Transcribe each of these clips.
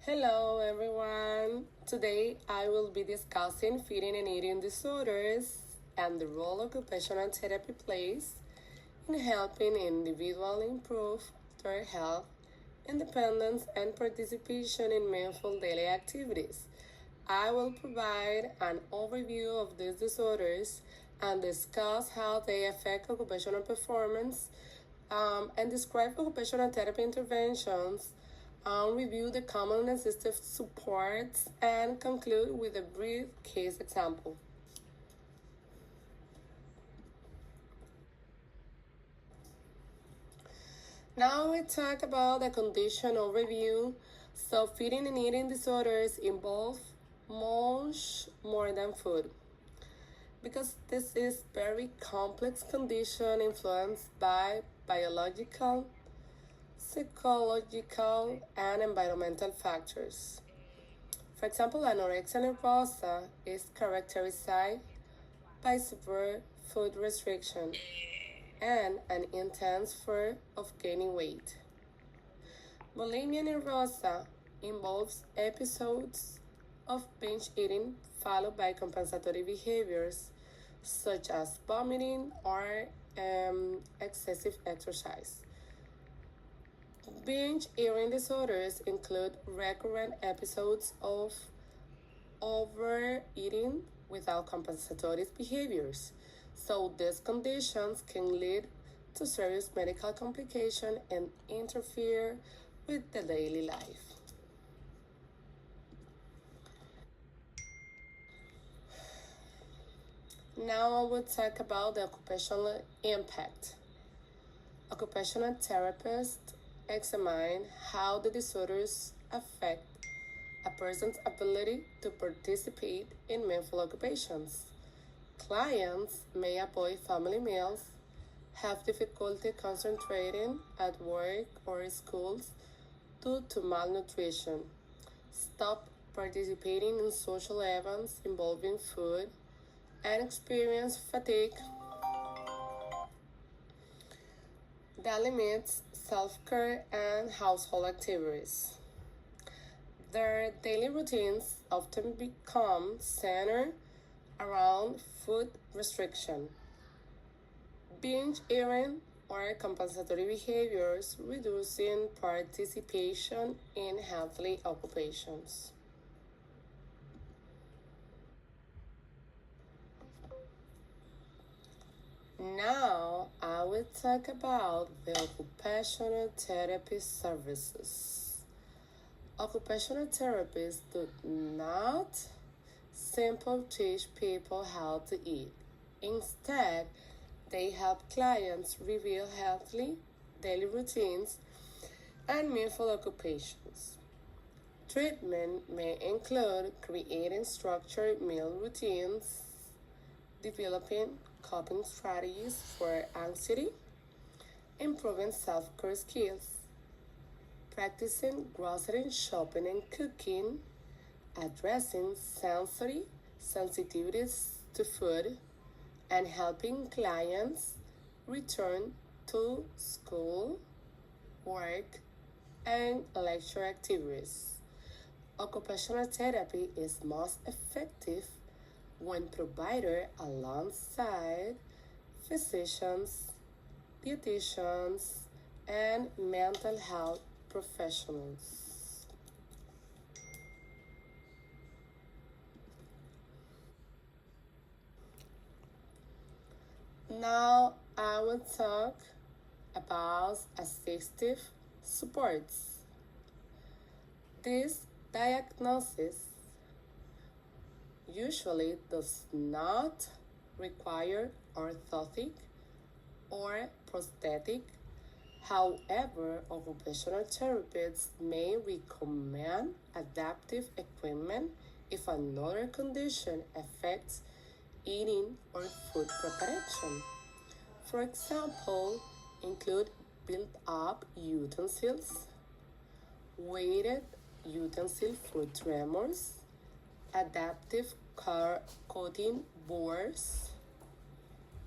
Hello everyone! Today I will be discussing feeding and eating disorders and the role occupational therapy plays in helping individuals improve their health, independence, and participation in meaningful daily activities. I will provide an overview of these disorders and discuss how they affect occupational performance and describe occupational therapy interventions, review the common assistive supports, and conclude with a brief case example. Now we talk about the condition overview. So feeding and eating disorders involve much more than food. Because this is very complex condition influenced by biological, psychological, and environmental factors. For example, anorexia nervosa is characterized by severe food restriction and an intense fear of gaining weight. Bulimia nervosa involves episodes of binge eating followed by compensatory behaviors such as vomiting or excessive exercise. Binge eating disorders include recurrent episodes of overeating without compensatory behaviors. So these conditions can lead to serious medical complications and interfere with the daily life. Now I will talk about the occupational impact. Occupational therapists examine how the disorders affect a person's ability to participate in meaningful occupations. Clients may avoid family meals, have difficulty concentrating at work or schools due to malnutrition, stop participating in social events involving food, and experience fatigue that limits self-care and household activities. Their daily routines often become centered around food restriction, binge eating, or compensatory behaviors, reducing participation in healthy occupations. Now I will talk about the occupational therapy services. Occupational therapists do not simply teach people how to eat. Instead, they help clients reveal healthy daily routines and meaningful occupations. Treatment may include creating structured meal routines, developing coping strategies for anxiety, improving self-care skills, practicing grocery shopping and cooking, addressing sensory sensitivities to food, and helping clients return to school, work, and lecture activities. Occupational therapy is most effective when provided alongside physicians, dietitians, and mental health professionals. Now I will talk about assistive supports. This diagnosis usually does not require orthotic or prosthetic. However, occupational therapists may recommend adaptive equipment if another condition affects eating or food preparation. For example, include built-up utensils, weighted utensil for tremors, adaptive cutting boards,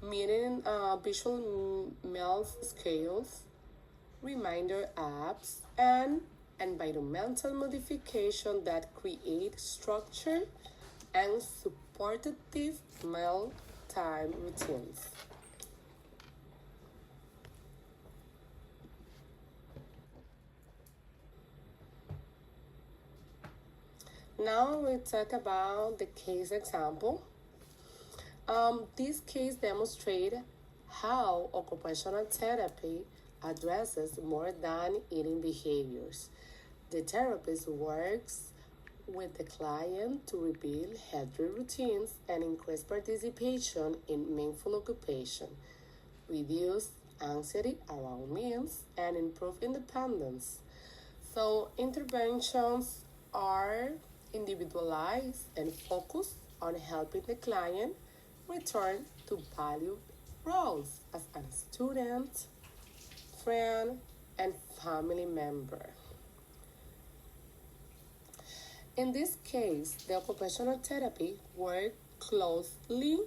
meaning visual meals scales, reminder apps, and environmental modification that create structure and supportive meal-time routines. Now we talk about the case example. This case demonstrates how occupational therapy addresses more than eating behaviors. The therapist works with the client to rebuild healthy routines and increase participation in meaningful occupation, reduce anxiety around meals, and improve independence. So, interventions are individualized and focused on helping the client return to valued roles as a student, friend, and family member. In this case, the occupational therapy worked closely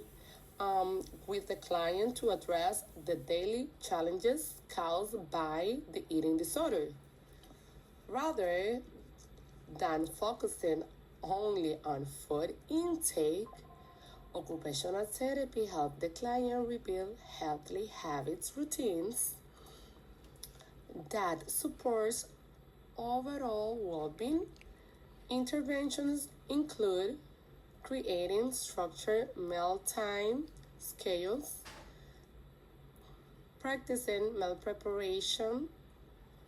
with the client to address the daily challenges caused by the eating disorder. Rather than focusing only on food intake, occupational therapy helped the client rebuild healthy habits routines that supports overall well-being. Interventions include creating structured mealtime schedules, practicing meal preparation,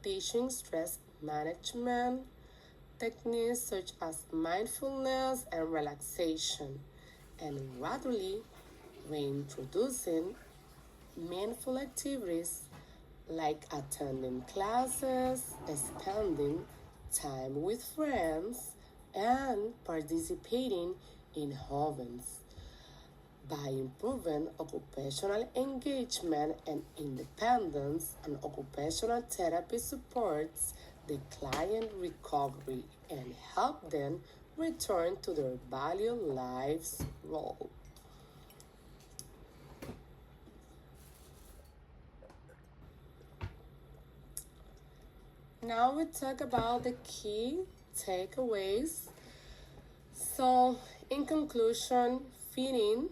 teaching stress management techniques such as mindfulness and relaxation, and gradually reintroducing meaningful activities like attending classes, spending time with friends, and participating in hobbies. By improving occupational engagement and independence, and occupational therapy supports the client recovery and help them return to their valued life's role. Now we talk about the key takeaways. So, in conclusion, feeding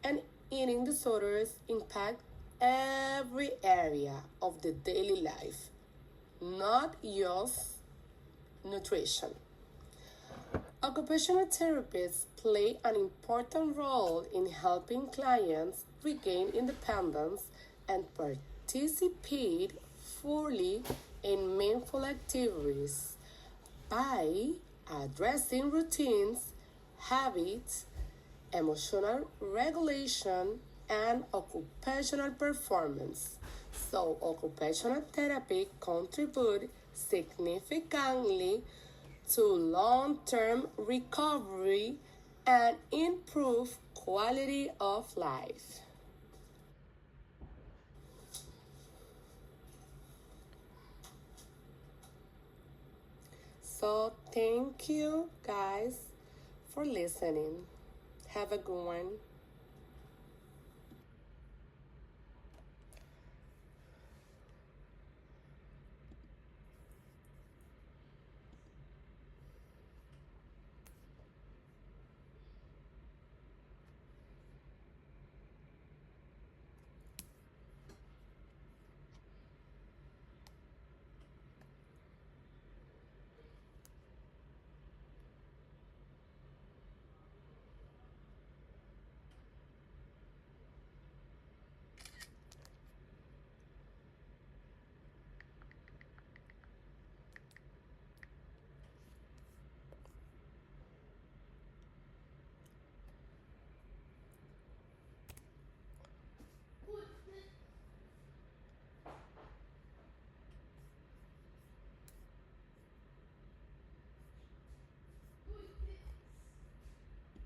and eating disorders impact every area of the daily life, not just nutrition. Occupational therapists play an important role in helping clients regain independence and participate fully in meaningful activities by addressing routines, habits, emotional regulation, and occupational performance. So, occupational therapy contribute significantly to long-term recovery and improve quality of life. So, thank you guys for listening. Have a good one.